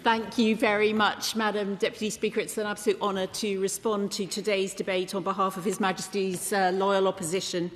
Thank you very much, Madam Deputy Speaker. It's an absolute honour to respond to today's debate on behalf of His Majesty's loyal opposition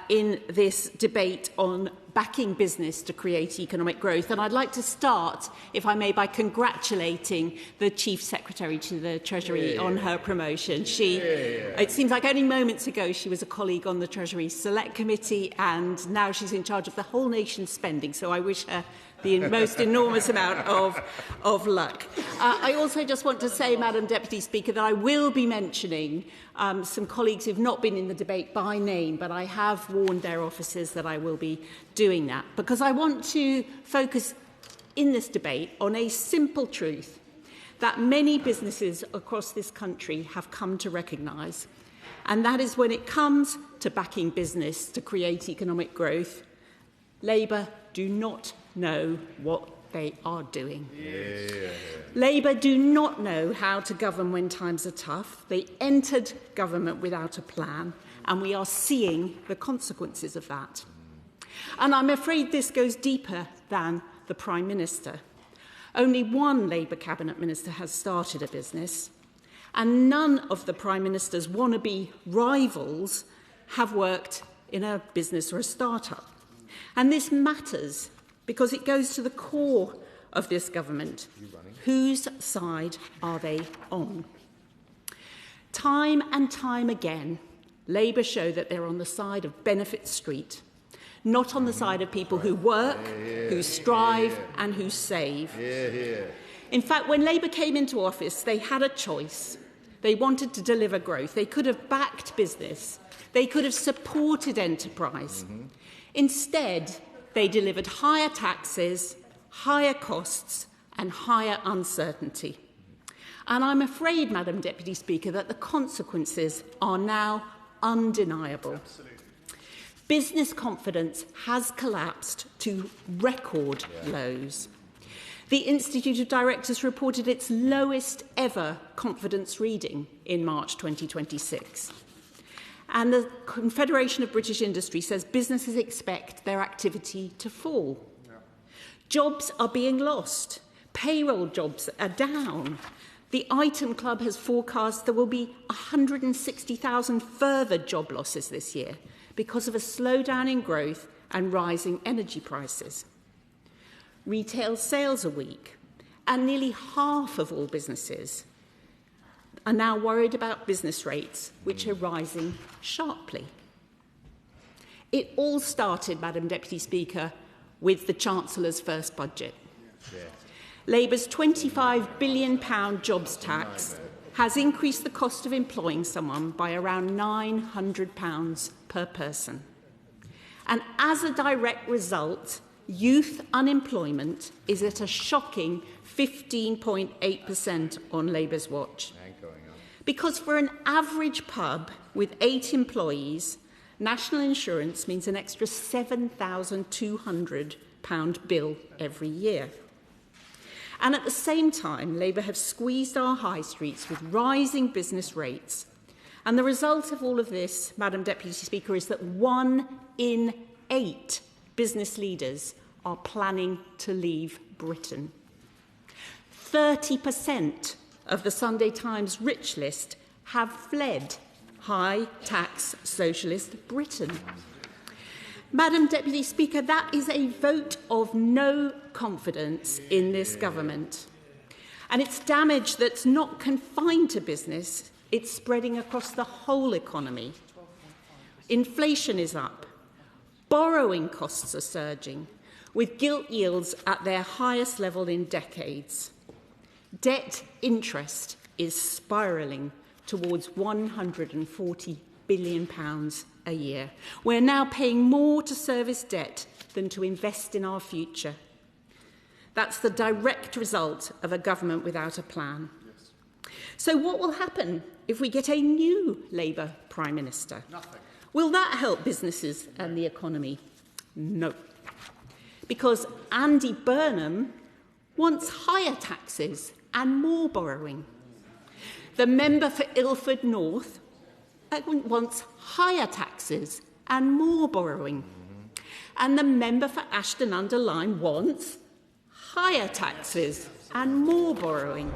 in this debate on backing business to create economic growth. And I'd like to start, if I may, by congratulating the Chief Secretary to the Treasury on her promotion. It seems like only moments ago she was a colleague on the Treasury Select Committee, and now she's in charge of the whole nation's spending. So I wish her the most enormous amount of luck. I also just want to say, Madam Deputy Speaker, that I will be mentioning some colleagues who have not been in the debate by name, but I have warned their officers that I will be doing that, because I want to focus in this debate on a simple truth that many businesses across this country have come to recognise, and that is when it comes to backing business to create economic growth, Labour do not know what they are doing. Labour do not know how to govern when times are tough. They entered government without a plan, and we are seeing the consequences of that. And I'm afraid this goes deeper than the Prime Minister. Only one Labour Cabinet Minister has started a business, and none of the Prime Minister's wannabe rivals have worked in a business or a start-up. And this matters because it goes to the core of this government. Whose side are they on? Time and time again, Labour show that they're on the side of Benefit Street, not on the side of people who work, who strive and who save. In fact, when Labour came into office, they had a choice. They wanted to deliver growth. They could have backed business. They could have supported enterprise. Instead, they delivered higher taxes, higher costs and higher uncertainty. And I'm afraid, Madam Deputy Speaker, that the consequences are now undeniable. Absolutely. Business confidence has collapsed to record lows. The Institute of Directors reported its lowest ever confidence reading in March 2026. And the Confederation of British Industry says businesses expect their activity to fall. Jobs are being lost. Payroll jobs are down. The Item Club has forecast there will be 160,000 further job losses this year because of a slowdown in growth and rising energy prices. Retail sales are weak, and nearly half of all businesses are now worried about business rates, which are rising sharply. It all started, Madam Deputy Speaker, with the Chancellor's first budget. Labour's £25 billion jobs tax has increased the cost of employing someone by around £900 per person. And as a direct result, youth unemployment is at a shocking 15.8% on Labour's watch. Because for an average pub with 8 employees, national insurance means an extra £7,200 bill every year. And at the same time, Labour have squeezed our high streets with rising business rates. And the result of all of this, Madam Deputy Speaker, is that 1 in 8 business leaders are planning to leave Britain. 30% of the Sunday Times rich list have fled high-tax socialist Britain. Madam Deputy Speaker, that is a vote of no confidence in this government. And it's damage that's not confined to business, it's spreading across the whole economy. Inflation is up. Borrowing costs are surging, with gilt yields at their highest level in decades. Debt interest is spiralling towards £140 billion a year. We're now paying more to service debt than to invest in our future. That's the direct result of a government without a plan. So what will happen if we get a new Labour Prime Minister? Nothing. Will that help businesses and the economy? No. Because Andy Burnham wants higher taxes and more borrowing. The member for Ilford North wants higher taxes and more borrowing. And the member for Ashton-under-Lyne wants higher taxes and more borrowing.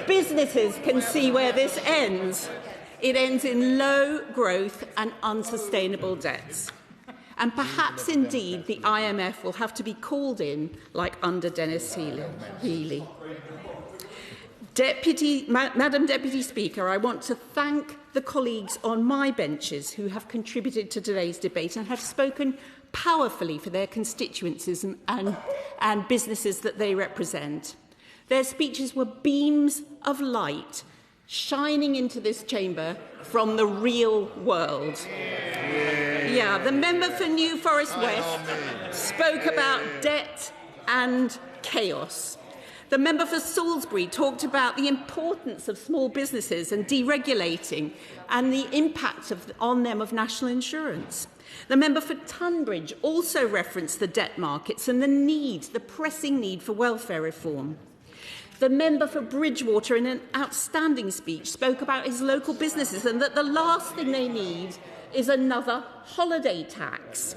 Businesses can see where this ends. It ends in low growth and unsustainable debts. And perhaps indeed the IMF will have to be called in like under Dennis Healey. Madam Deputy Speaker, I want to thank the colleagues on my benches who have contributed to today's debate and have spoken powerfully for their constituencies and businesses that they represent. Their speeches were beams of light shining into this chamber from the real world. Yeah, the member for New Forest West spoke about debt and chaos. The member for Salisbury talked about the importance of small businesses and deregulating and the impact on them of national insurance. The member for Tunbridge also referenced the debt markets and the pressing need for welfare reform. The member for Bridgewater, in an outstanding speech, spoke about his local businesses and that the last thing they need is another holiday tax.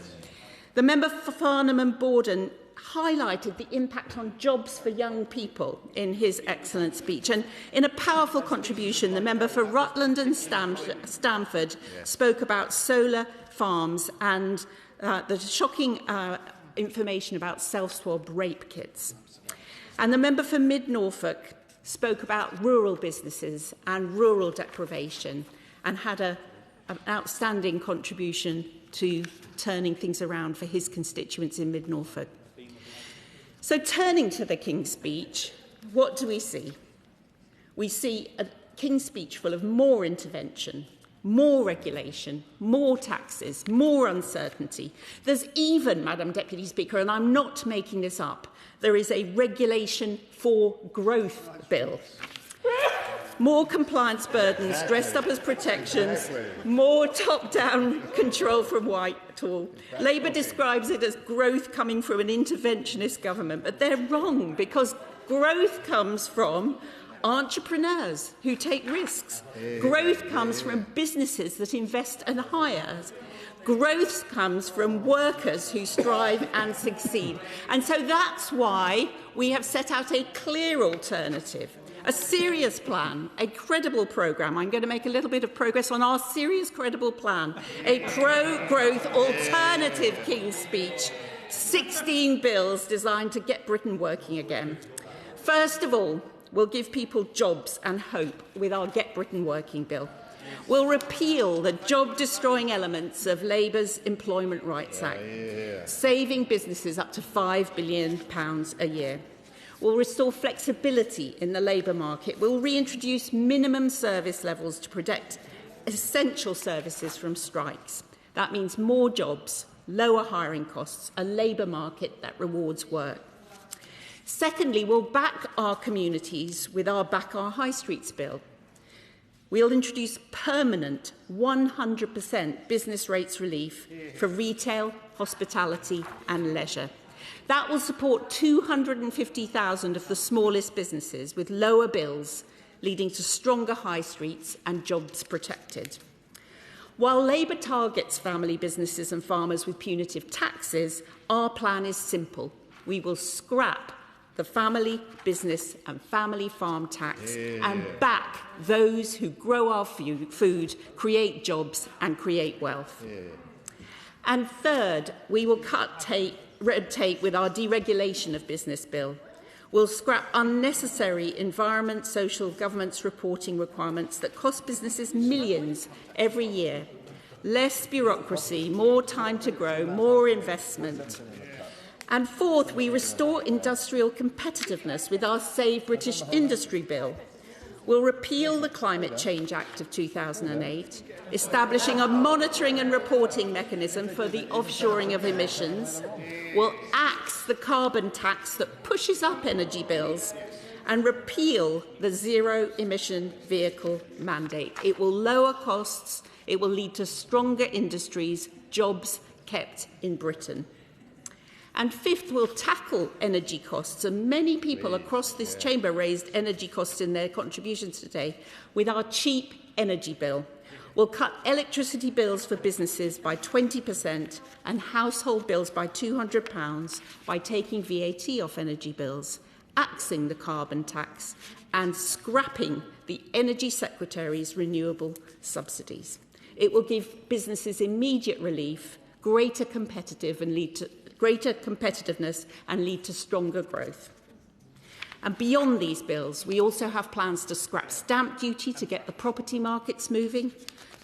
The member for Farnham and Borden highlighted the impact on jobs for young people in his excellent speech. And in a powerful contribution, the member for Rutland and Stamford spoke about solar farms and the shocking information about self-swab rape kits. And the member for Mid-Norfolk spoke about rural businesses and rural deprivation and had an outstanding contribution to turning things around for his constituents in Mid-Norfolk. So turning to the King's Speech, what do we see? We see a King's Speech full of more intervention, more regulation, more taxes, more uncertainty. There's even, Madam Deputy Speaker, and I'm not making this up, there is a regulation for growth bill. More compliance burdens dressed up as protections, more top-down control from Whitehall. Labour describes it as growth coming from an interventionist government, but they're wrong because growth comes from entrepreneurs who take risks. Growth comes from businesses that invest and hire. Growth comes from workers who strive and succeed. And so that's why we have set out a clear alternative, a serious plan, a credible programme. I'm going to make a little bit of progress on our serious, credible plan, a pro-growth alternative King's Speech, 16 bills designed to get Britain working again. First of all, we'll give people jobs and hope with our Get Britain Working bill. We'll repeal the job-destroying elements of Labour's Employment Rights Act, saving businesses up to £5 billion a year. We'll restore flexibility in the labour market. We'll reintroduce minimum service levels to protect essential services from strikes. That means more jobs, lower hiring costs, a labour market that rewards work. Secondly, we'll back our communities with our Back Our High Streets bill. We'll introduce permanent 100% business rates relief for retail, hospitality and leisure. That will support 250,000 of the smallest businesses with lower bills, leading to stronger high streets and jobs protected. While Labour targets family businesses and farmers with punitive taxes, our plan is simple. We will scrap the family business and family farm tax and back those who grow our food, create jobs and create wealth. And third, we will cut red tape with our deregulation of business bill. We'll scrap unnecessary environment, social, governance reporting requirements that cost businesses millions every year. Less bureaucracy, more time to grow, more investment. And fourth, we restore industrial competitiveness with our Save British Industry bill. We'll repeal the Climate Change Act of 2008, establishing a monitoring and reporting mechanism for the offshoring of emissions. We'll axe the carbon tax that pushes up energy bills and repeal the zero-emission vehicle mandate. It will lower costs, it will lead to stronger industries, jobs kept in Britain. And fifth, we'll tackle energy costs, and many people across this chamber raised energy costs in their contributions today, with our cheap energy bill. will cut electricity bills for businesses by 20% and household bills by £200 by taking VAT off energy bills, axing the carbon tax and scrapping the Energy Secretary's renewable subsidies. It will give businesses immediate relief, greater competitiveness and lead to stronger growth. And beyond these bills, we also have plans to scrap stamp duty to get the property markets moving,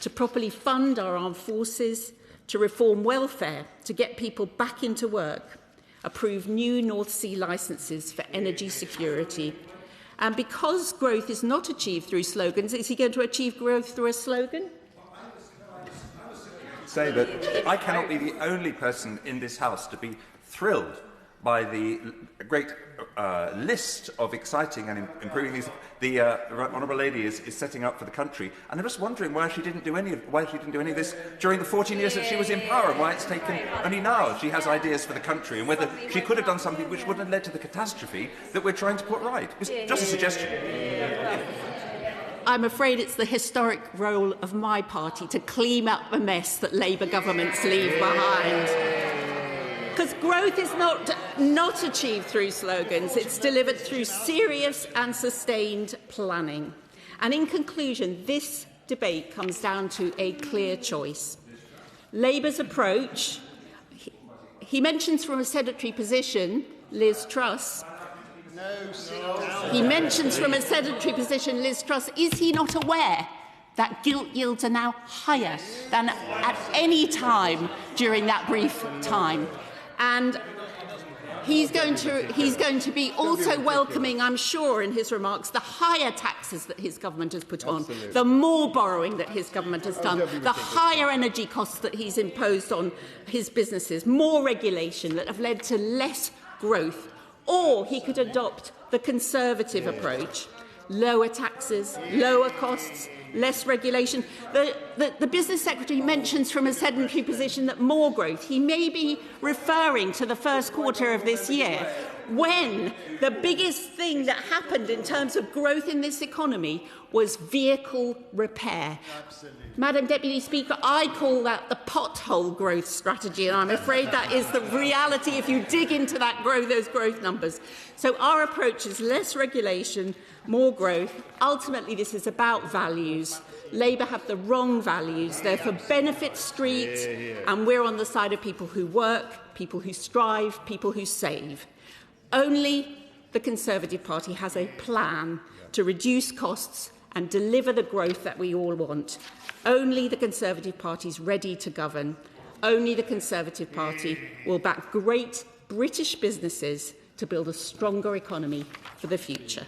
to properly fund our armed forces, to reform welfare to get people back into work, approve new North Sea licences for energy security. And because growth is not achieved through slogans, is he going to achieve growth through a slogan? Say that I cannot be the only person in this House to be thrilled by the great list of exciting and improving things the Honourable Lady is setting up for the country, and I'm just wondering why she didn't do any of this during the 14 years that she was in power, and why it's taken only now she has ideas for the country, and whether she could have done something which wouldn't have led to the catastrophe that we're trying to put right. It's just a suggestion. I'm afraid it's the historic role of my party to clean up the mess that Labour governments leave behind. Because growth is not achieved through slogans, it's delivered through serious and sustained planning. And in conclusion, this debate comes down to a clear choice. Labour's approach, he mentions from a sedentary position Liz Truss. He mentions from a sedentary position Liz Truss. Is he not aware that gilt yields are now higher than at any time during that brief time? And he's going to be also welcoming, I'm sure, in his remarks, the higher taxes that his government has put on, the more borrowing that his government has done, the higher energy costs that he's imposed on his businesses, more regulation that have led to less growth. Or he could adopt the Conservative approach: lower taxes, lower costs, less regulation. The Business Secretary mentions from a sedentary position that more growth. He may be referring to the first quarter of this year, when the biggest thing that happened in terms of growth in this economy was vehicle repair. Absolutely. Madam Deputy Speaker, I call that the pothole growth strategy, and I'm afraid that is the reality if you dig into those growth numbers. So our approach is less regulation, more growth. Ultimately, this is about values. Labour have the wrong values. They're for benefit street, and we're on the side of people who work, people who strive, people who save. Only the Conservative Party has a plan to reduce costs and deliver the growth that we all want. Only the Conservative Party is ready to govern. Only the Conservative Party will back great British businesses to build a stronger economy for the future.